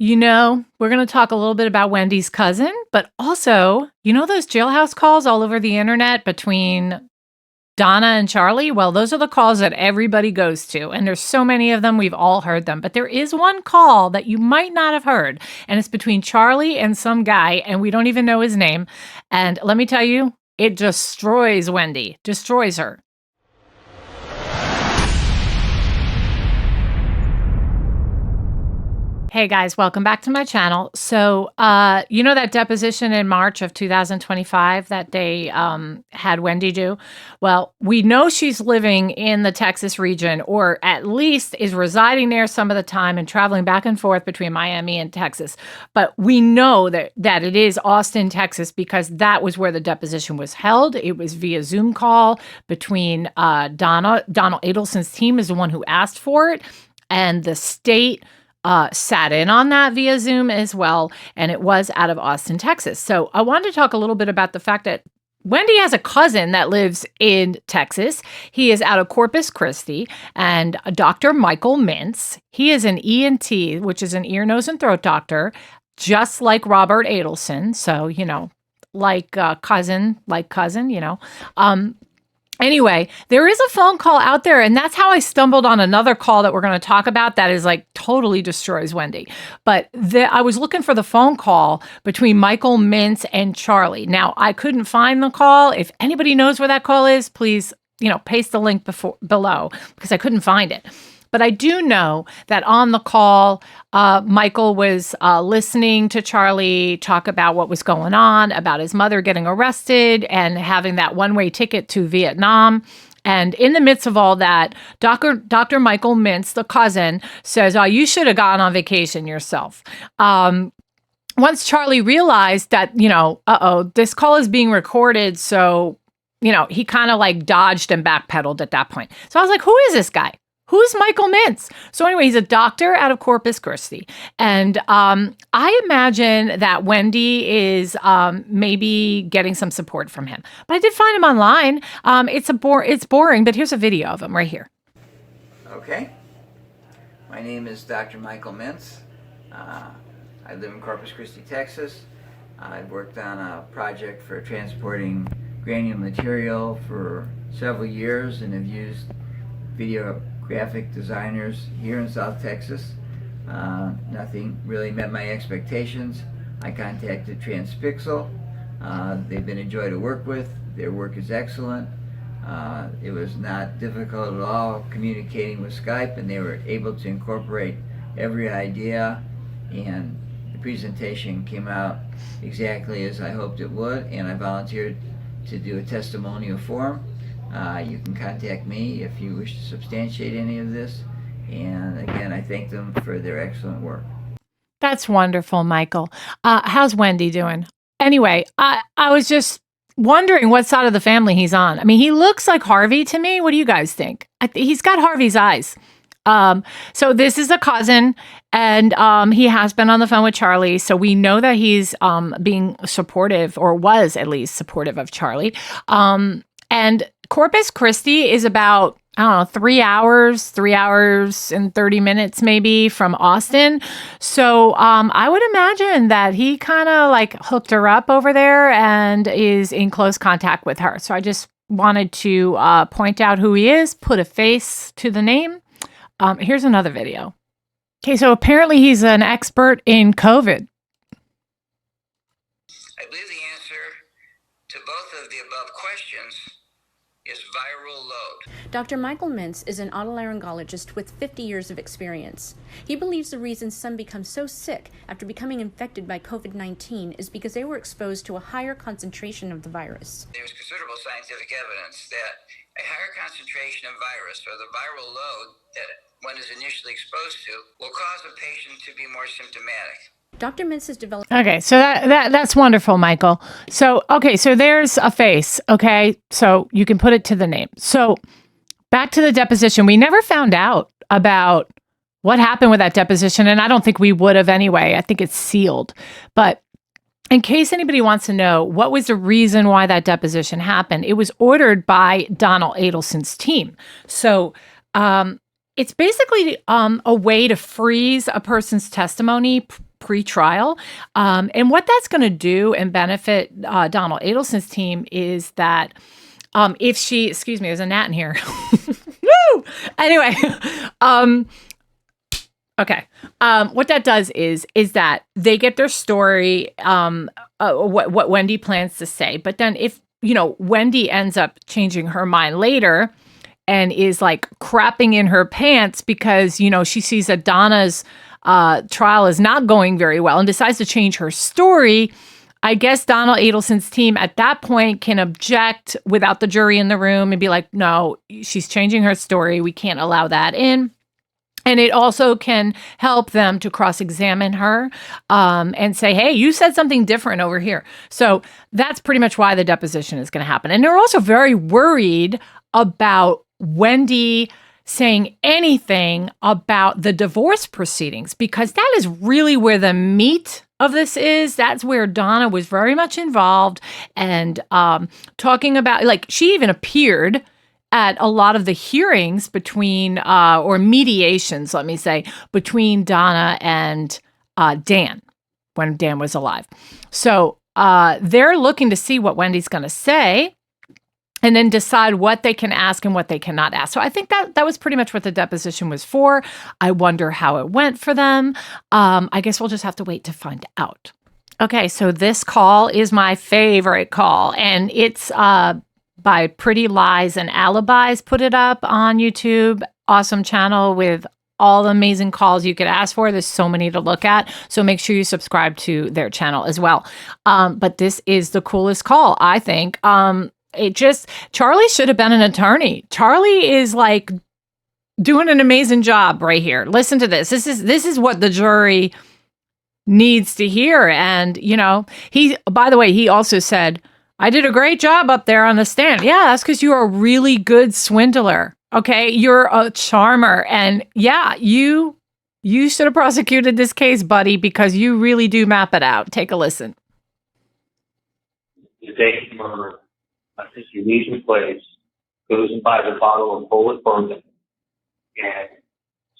we're going to talk a little bit about Wendy's cousin, but also, those jailhouse calls all over the internet between Donna and Charlie? Well, those are the calls that everybody goes to, and there's so many of them, we've all heard them. But there is one call that you might not have heard, and it's between Charlie and some guy, and we don't even know his name. And let me tell you, it destroys Wendi, destroys her. Hey guys, welcome back to my channel. So, that deposition in March of 2025 that they had Wendi do? Well, we know she's living in the Texas region, or at least is residing there some of the time and traveling back and forth between Miami and Texas. But we know that it is Austin, Texas, because that was where the deposition was held. It was via Zoom call between Donna. Donald Adelson's team is the one who asked for it, and the state sat in on that via Zoom as well, and it was out of Austin, Texas. So I wanted to talk a little bit about the fact that Wendi has a cousin that lives in Texas. He is out of Corpus Christi, and Dr. Michael Mintz. He is an ENT, which is an ear, nose, and throat doctor, just like Robert Adelson. So, cousin. Anyway, there is a phone call out there, and that's how I stumbled on another call that we're going to talk about that is totally destroys Wendi. But I was looking for the phone call between Michael Mintz and Charlie. Now, I couldn't find the call. If anybody knows where that call is, please, paste the link below, because I couldn't find it. But I do know that on the call, Michael was listening to Charlie talk about what was going on, about his mother getting arrested and having that one-way ticket to Vietnam. And in the midst of all that, Dr. Michael Mintz, the cousin, says, "Oh, you should have gone on vacation yourself." Once Charlie realized that, this call is being recorded, so, he kind of dodged and backpedaled at that point. So I was like, who is this guy? Who's Michael Mintz? So anyway, he's a doctor out of Corpus Christi. And I imagine that Wendi is maybe getting some support from him. But I did find him online. It's boring, but here's a video of him right here. Okay. My name is Dr. Michael Mintz. I live in Corpus Christi, Texas. I've worked on a project for transporting granule material for several years and have used video graphic designers here in South Texas. Nothing really met my expectations. I contacted Transpixel. They've been a joy to work with. Their work is excellent. It was not difficult at all communicating with Skype, and they were able to incorporate every idea, and the presentation came out exactly as I hoped it would, and I volunteered to do a testimonial form. You can contact me if you wish to substantiate any of this. And again, I thank them for their excellent work. That's wonderful, Michael. How's Wendi doing? Anyway, I was just wondering what side of the family he's on. I mean, he looks like Harvey to me. What do you guys think? He's got Harvey's eyes. So this is a cousin, and he has been on the phone with Charlie. So we know that he's being supportive, or was at least supportive of Charlie. And Corpus Christi is about, 3 hours and 30 minutes maybe from Austin. So I would imagine that he kind of hooked her up over there and is in close contact with her. So I just wanted to point out who he is, put a face to the name. Here's another video. Okay, so apparently he's an expert in COVID. I believe the answer to both of the above questions is viral load. Dr. Michael Mintz is an otolaryngologist with 50 years of experience. He believes the reason some become so sick after becoming infected by COVID-19 is because they were exposed to a higher concentration of the virus. There's considerable scientific evidence that a higher concentration of virus, or the viral load that one is initially exposed to, will cause a patient to be more symptomatic. Dr. Mintz has developed... Okay, so that's wonderful, Michael. So there's a face, okay? So you can put it to the name. So back to the deposition. We never found out about what happened with that deposition, and I don't think we would have anyway. I think it's sealed. But in case anybody wants to know what was the reason why that deposition happened, it was ordered by Donald Adelson's team. So it's basically a way to freeze a person's testimony pre-trial. And what that's going to do and benefit Donald Adelson's team is that if she, excuse me, there's a gnat in here. Woo! Anyway, okay. What that does is that they get their story, what Wendi plans to say. But then if, Wendi ends up changing her mind later and is like crapping in her pants because, she sees that Donna's trial is not going very well and decides to change her story, I guess Donald Adelson's team at that point can object without the jury in the room and be like, no, she's changing her story. We can't allow that in. And it also can help them to cross-examine her and say, hey, you said something different over here. So that's pretty much why the deposition is going to happen. And they're also very worried about Wendi saying anything about the divorce proceedings, because that is really where the meat of this is. That's where Donna was very much involved and talking about, like, she even appeared at a lot of the hearings between, or mediations, let me say, between Donna and Dan, when Dan was alive. So they're looking to see what Wendi's going to say and then decide what they can ask and what they cannot ask. So I think that was pretty much what the deposition was for. I wonder how it went for them. I guess we'll just have to wait to find out. Okay, so this call is my favorite call, and it's by Pretty Lies and Alibis, put it up on YouTube. Awesome channel with all the amazing calls you could ask for. There's so many to look at. So make sure you subscribe to their channel as well. But this is the coolest call, I think. Charlie should have been an attorney. Charlie is like doing an amazing job right here. Listen to this. This is what the jury needs to hear. And, by the way, he also said, I did a great job up there on the stand. Yeah, that's because you're a really good swindler. Okay, you're a charmer. And yeah, you should have prosecuted this case, buddy, because you really do map it out. Take a listen. The day of murder, I think she leaves her place, goes and buys a bottle of bullet bourbon, and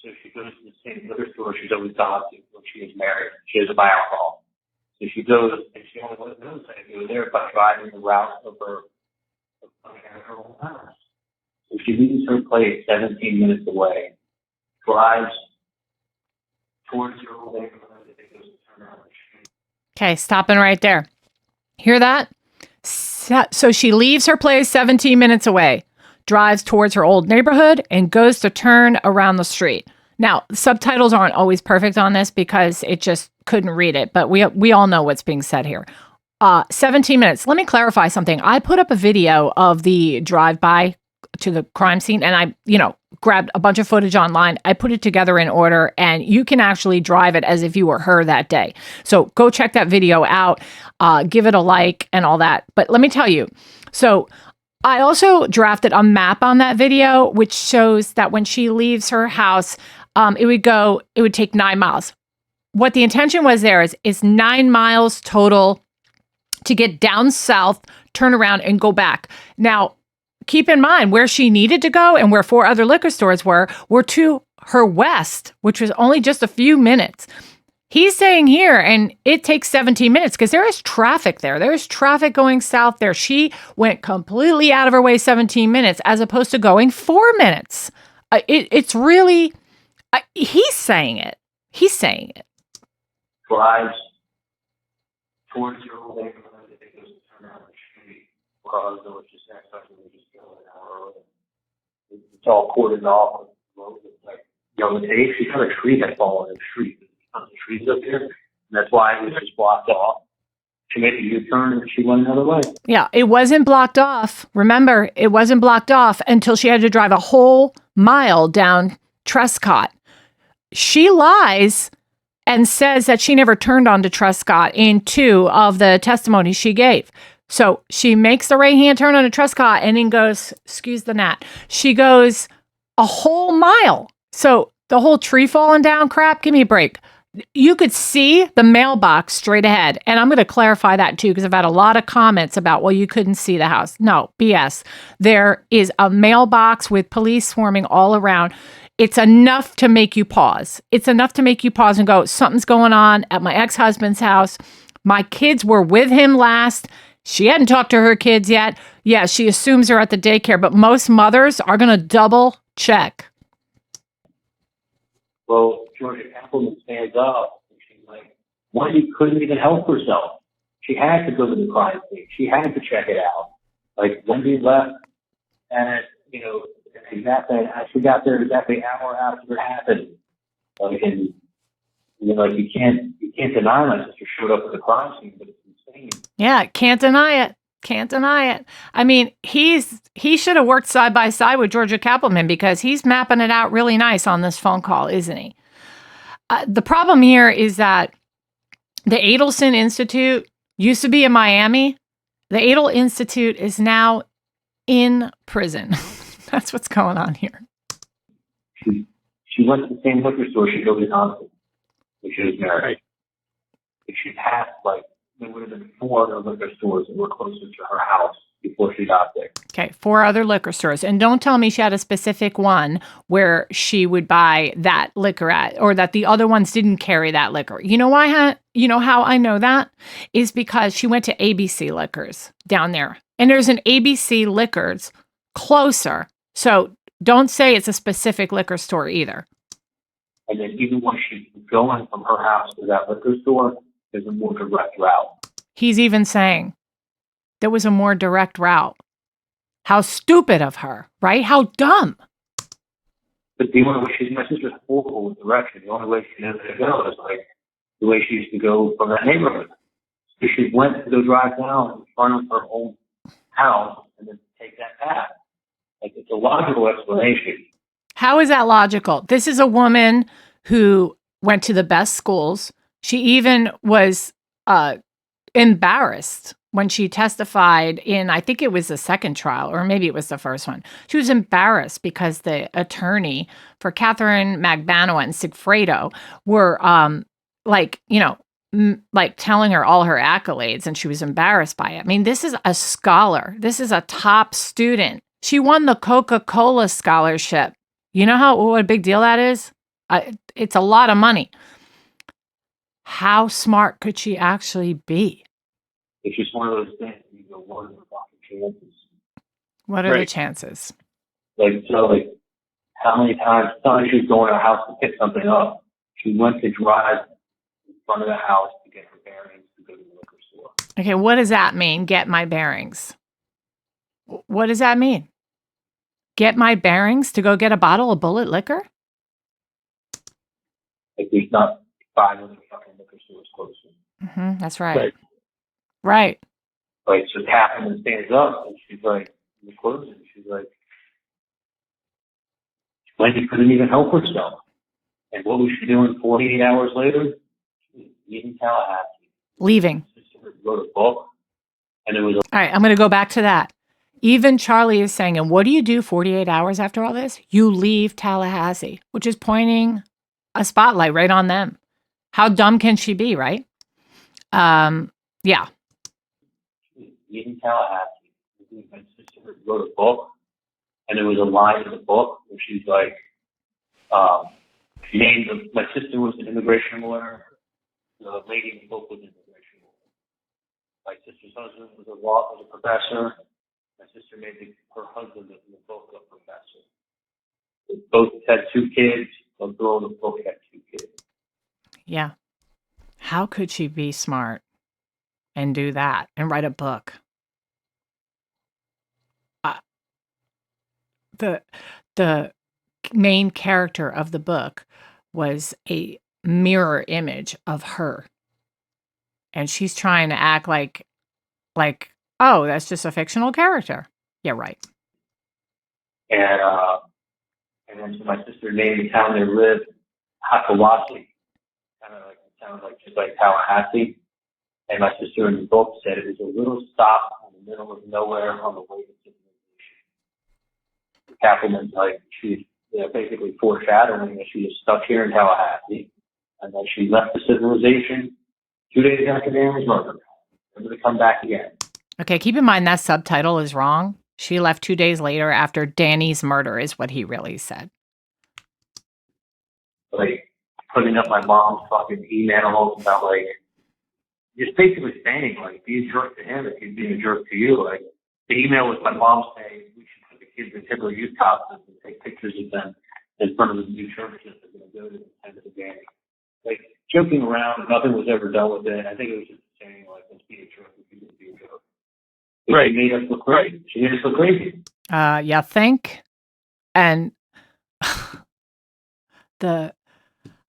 so she goes to the same liquor store she's always gone to when she was married. She doesn't buy alcohol. So she goes, and she only knows how to go there by driving the route of her own house. So she leaves her place 17 minutes away, drives towards her old neighborhood, and goes to turn around the street. Okay, stopping right there. Hear that? So she leaves her place 17 minutes away, drives towards her old neighborhood, and goes to turn around the street. Now, subtitles aren't always perfect on this because it just couldn't read it, but we all know what's being said here. 17 minutes. Let me clarify something. I put up a video of the drive-by to the crime scene, and I, grabbed a bunch of footage online. I put it together in order, and you can actually drive it as if you were her that day. So go check that video out, give it a like and all that. But let me tell you, so I also drafted a map on that video, which shows that when she leaves her house, it would take 9 miles. What the intention was there is 9 miles total to get down south, turn around, and go back. Now, keep in mind where she needed to go and where 4 other liquor stores were to her west, which was only just a few minutes. He's saying here, and it takes 17 minutes because there is traffic there. There's traffic going south there. She went completely out of her way 17 minutes as opposed to going 4 minutes. It's really, he's saying it. He's saying it. Drives towards your old neighborhood, and goes to turn around the street. Well, I was just expecting to just go an hour early. It's all cordoned off. It's like, she had a tree that fallen in the street. Tons of trees up here, and that's why it was just blocked off. She made a U-turn and she went another way. Yeah, it wasn't blocked off. Remember, it wasn't blocked off until she had to drive a whole mile down Trescott. She lies and says that she never turned onto Trescott in 2 of the testimonies she gave. So she makes the right-hand turn onto Trescott and then goes, excuse the gnat, she goes a whole mile. So the whole tree falling down crap, give me a break. You could see the mailbox straight ahead. And I'm going to clarify that too, because I've had a lot of comments about, well, you couldn't see the house. No, BS. There is a mailbox with police swarming all around. it's enough to make you pause. It's enough to make you pause and go, something's going on at my ex-husband's house. My kids were with him last. She hadn't talked to her kids yet. Yeah, she assumes they're at the daycare, but most mothers are going to double check. Well, Georgia Appleman stands up and she's like, Wendy couldn't even help herself. She had to go to the crime scene. She had to check it out. Like, Wendy left and, you know, exactly, she got there exactly an hour after it happened. Like, and, you know, like, you can't deny my sister showed up at the crime scene, but it's insane. Yeah, can't deny it. Can't deny it. I mean, he should have worked side by side with Georgia Kappelman because he's mapping it out really nice on this phone call, isn't he? The problem here is that the Adelson Institute used to be in Miami. The Adel Institute is now in prison. That's what's going on here. She went to the same liquor store she goes to Thompson when she was married. If she passed, like, there would have been 4 other liquor stores that were closer to her house before she got there. Okay, 4 other liquor stores. And don't tell me she had a specific one where she would buy that liquor at, or that the other ones didn't carry that liquor. You know why? You know how I know that? Is because she went to ABC Liquors down there. And there's an ABC Liquors closer. So don't say it's a specific liquor store either. And then even when she's going from her house to that liquor store, there's a more direct route. He's even saying there was a more direct route. How stupid of her, right? How dumb. But the only way my sister's horrible with direction. The only way she knows to go is like the way she used to go from that neighborhood. So she went to go drive down in front of her own house and then take that path. Like, it's a logical explanation. How is that logical? This is a woman who went to the best schools. She even was embarrassed when she testified in, I think it was the second trial, or maybe it was the first one. She was embarrassed because the attorney for Catherine Magbanoa and Sigfredo were like telling her all her accolades, and she was embarrassed by it. I mean, this is a scholar. This is a top student. She won the Coca-Cola scholarship. You know what a big deal that is? It's a lot of money. How smart could she actually be? It's just one of those things. You go, what are the fucking chances? What are the chances? Like, so, like, how many times she was going to her house to pick something up, she went to drive in front of the house to get her bearings to go to the liquor store. Okay, what does that mean, get my bearings? What does that mean? Get my bearings to go get a bottle of bullet liquor? Like, there's not 5 other fucking liquor stores closer. That's right. Right. Like, so Catherine stands up and she's like, in the closing, she's like, Wendy couldn't even help herself. And what was she doing 48 hours later? She was leaving Tallahassee. Leaving. She wrote a book. And it was all right, I'm going to go back to that. Even Charlie is saying, and what do you do 48 hours after all this? You leave Tallahassee, which is pointing a spotlight right on them. How dumb can she be, right? Yeah. In Tallahassee, my sister wrote a book, and there was a line in the book where she's like, my sister was an immigration lawyer, the lady in the book was an immigration lawyer. My sister's husband was a professor. My sister made her husband in the book a professor. They both had 2 kids. The girl in the book had 2 kids. Yeah. How could she be smart and do that and write a book? The main character of the book was a mirror image of her. And she's trying to act like, oh, that's just a fictional character. Yeah, right. And then so my sister named the town they lived Hakawasi. Kind of like, it sounds like just like Tallahassee. And my sister in the book said it was a little stop in the middle of nowhere on the way to civilization. Kappelman's like, she's basically foreshadowing that she is stuck here in Tallahassee, and then she left the civilization 2 days after Danny's murder. Never to come back again. Okay, keep in mind that subtitle is wrong. She left 2 days later after Danny's murder is what he really said. like putting up my mom's fucking emails about like just basically saying like be a jerk to him if he's being a jerk to you. Like the email was my mom saying we should put the kids in Hitler Youth costumes and take pictures of them in front of the new churches that are going to go to the end of the day. Like joking around, nothing was ever done with it. I think it was just saying like let's be a jerk if you didn't be a jerk. Right. She made us look crazy. She made us look crazy. You think? And the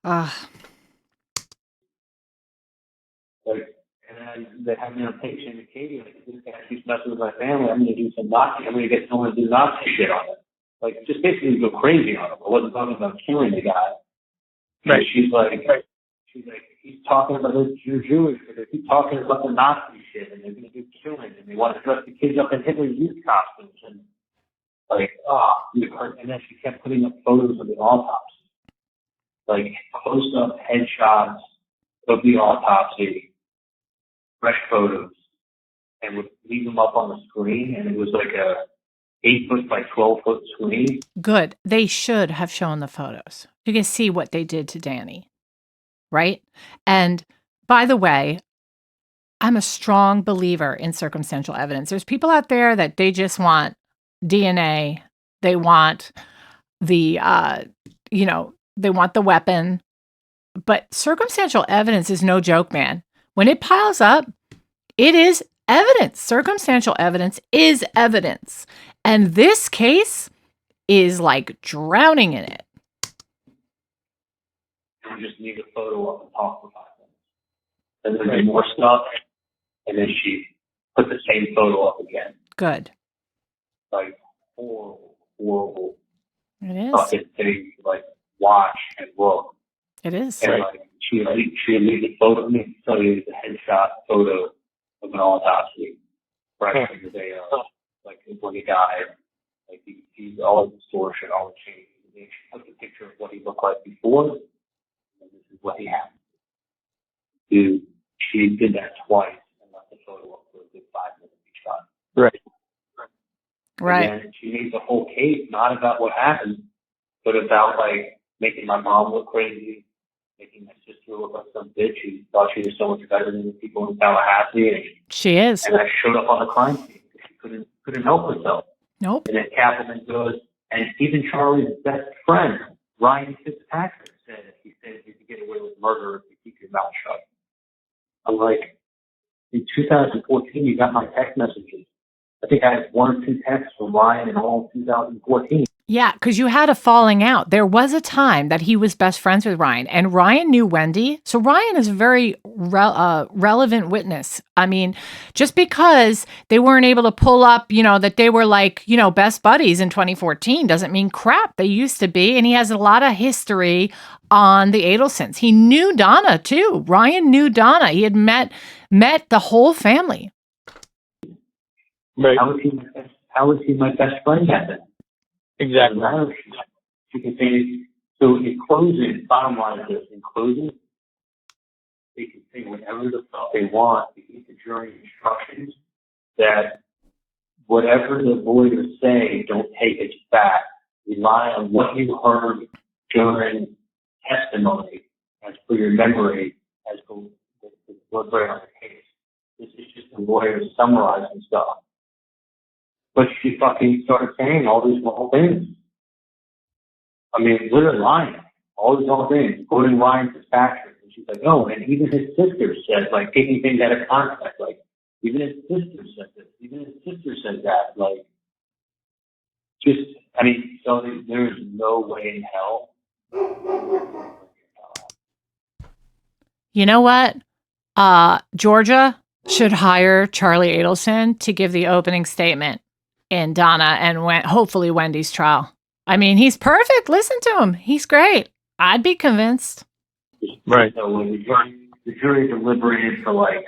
like, and then they have me on page to Katie, like, this guy keeps messing with my family, I'm going to do some Nazi, I'm going to get someone to do Nazi shit on it. Like, just basically go crazy on him. I wasn't talking about killing the guy. Right. And she's like, he's talking about this, you're Jewish, but they keep talking about the Nazi shit, and they're going to do killing, and they want to dress the kids up in Hitler Youth costumes, and like, and then she kept putting up photos of the autopsy. Like, close-up headshots of the autopsy, fresh photos, and would leave them up on the screen, and it was like a 8-foot by 12-foot screen. Good. They should have shown the photos. You can see what they did to Danny, right? And by the way, I'm a strong believer in circumstantial evidence. There's people out there that they just want DNA. They want the, they want the weapon. But circumstantial evidence is no joke, man. When it piles up, it is evidence. Circumstantial evidence is evidence. And this case is like drowning in it. We just need a photo up and talk for 5 minutes. And then there's more stuff. And then she put the same photo up again. Good. Like, horrible. It is. Fucking thing to, like, watch and look. It is. And, like, she would leave the photo, tell you the headshot photo of an autopsy. Right from the day of. Like, when he died. Like, he all the distortion, all the change. And then she took a picture of what he looked like before. And this is what he had. Dude, she did that twice and left the photo up for a good 5 minutes each time. Right. And she made the whole case not about what happened, but about like making my mom look crazy, making my sister look like some bitch who thought she was so much better than the people in Tallahassee. And she is. And I showed up on the crime scene because she couldn't help herself. Nope. And then Kaplan goes, and even Charlie's best friend, Ryan Fitzpatrick, said he said you could get away with murder if you keep your mouth shut. I'm like, in 2014, you got my text messages. I think I had 1 or 2 texts from Ryan in all 2014. Yeah, because you had a falling out. There was a time that he was best friends with Ryan, and Ryan knew Wendi. So Ryan is a very relevant witness. I mean, just because they weren't able to pull up, that they were like, best buddies in 2014 doesn't mean crap. They used to be, and he has a lot of history on the Adelsons. He knew Donna too. Ryan knew Donna. He had met the whole family. Right. How was he my best friend at that? Exactly. You can say, so in closing, bottom line is this, in closing, they can say whatever the fuck they want to give the jury instructions that whatever the lawyers say, don't take it back. Rely on what you heard during testimony as for your memory as for what's right on the case. This is just the lawyers summarizing stuff. But she fucking started saying all these wrong things. I mean, literally lying. All these wrong things. Quoting Ryan Fitzpatrick. And she's like, oh, and even his sister said, like, taking things out of context. Like, even his sister said this. Even his sister said that. Like, just, I mean, so there's no way in hell. You know what? Georgia should hire Charlie Adelson to give the opening statement in Donna and hopefully Wendi's trial. I mean, he's perfect. Listen to him. He's great. I'd be convinced. Right. So when the jury deliberated for like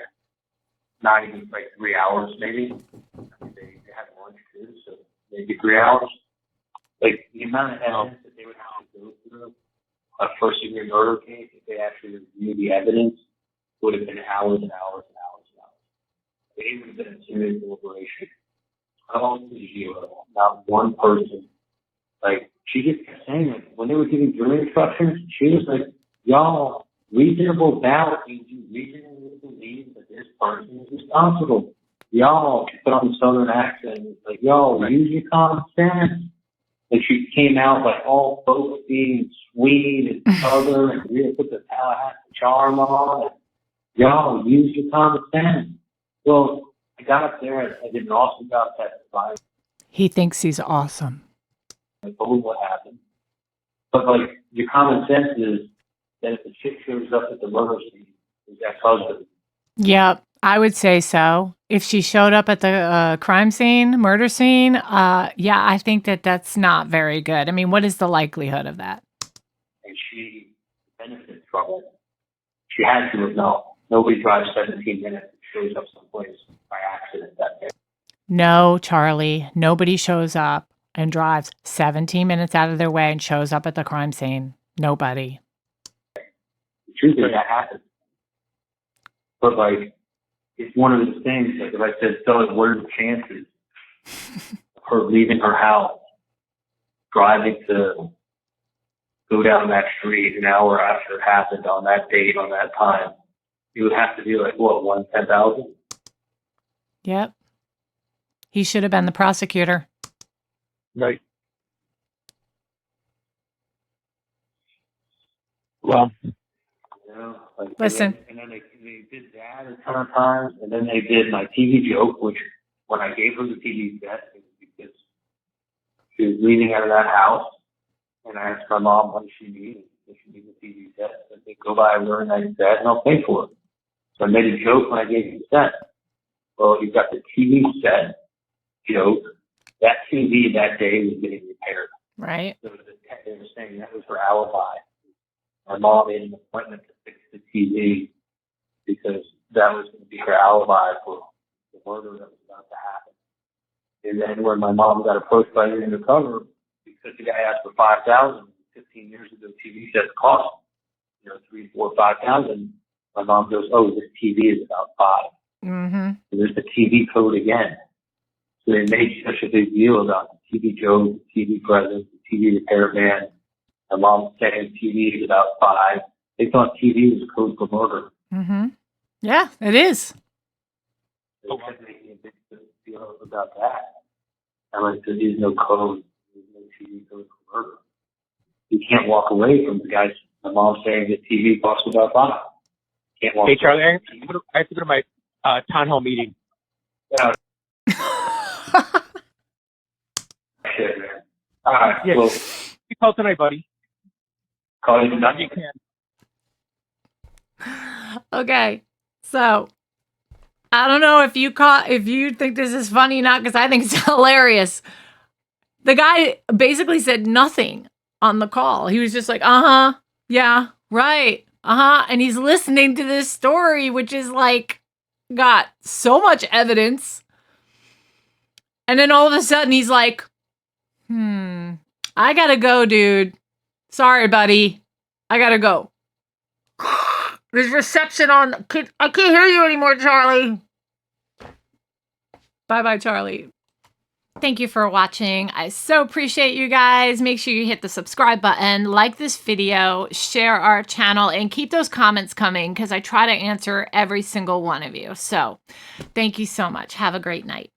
not even like 3 hours, maybe. I mean, they had lunch too, so maybe 3 hours. Like the amount of evidence that they would have to go through a first degree murder case, if they actually reviewed the evidence, would have been hours and hours and hours and hours. It would have been a serious deliberation. Not one person Like, she just kept saying, like, when they were giving jury instructions, she was like, y'all, reasonable doubt means you reasonably believe that this person is responsible. Y'all, she put on the southern accent, like, y'all, use your common sense. And she came out like all folksy and sweet and southern and really put the Tallahassee charm on. And, y'all, use your common sense. Well, I got up there and I did an awesome job testifying. He thinks he's awesome. I told what happened. But, like, your common sense is that if the chick shows up at the murder scene, his ex-husband. Yep, I would say so. If she showed up at the crime scene, murder scene, yeah, I think that that's not very good. I mean, what is the likelihood of that? And she benefits from it. She had to have known. Nobody drives 17 minutes and shows up someplace by accident that day. No, Charlie, nobody shows up and drives 17 minutes out of their way and shows up at the crime scene. Nobody. The truth is that happens. But, like, it's one of those things, like, if I said, so what are the chances of her leaving her house, driving to go down that street an hour after it happened on that date, on that time? It would have to be like, what, 1 in 10,000? Yep. He should have been the prosecutor. Right. Well, You know, like, Listen. And then they did that a ton of times, and then they did my TV joke, which when I gave her the TV set, it was because she was leaving out of that house, and I asked my mom what she needed. If she needed a TV set, I said, go buy a very nice set, and I'll pay for it. So I made a joke when I gave you the set. Well, you got the TV set joke. That TV that day was getting repaired. Right. So they were saying that was her alibi. My mom made an appointment to fix the TV because that was going to be her alibi for the murder that was about to happen. And then when my mom got approached by the undercover, because the guy asked for $5,000, 15 years ago, TV sets cost, $3,000, $4,000, $5,000. My mom goes, oh, this TV is about $5,000. Mm-hmm. And there's the TV code again. So they made such a big deal about the TV Joe, the TV present, the TV repairman. My mom saying TV is about $5,000. They thought TV was a code for murder. Mm-hmm. Yeah, it is. They kept making a big deal about that. I'm like, there is no code. There's no TV code for murder. You can't walk away from the guys. My mom saying that TV costs about $5,000. Can't walk hey, away. Charlie, I have to go to my town hall meeting. Yeah. Shit, man. All right. Yeah. Well, You call tonight, buddy. call you tonight. You can. Okay, so I don't know if you think this is funny or not, because I think it's hilarious. The guy basically said nothing on the call. He was just like, yeah, right, and he's listening to this story, which is like got so much evidence, and then all of a sudden he's like, I gotta go, dude. Sorry, buddy, I gotta go. There's reception on. I can't hear you anymore, Charlie. Bye-bye, Charlie. Thank you for watching. I so appreciate you guys. Make sure you hit the subscribe button, like this video, share our channel, and keep those comments coming because I try to answer every single one of you. So thank you so much. Have a great night.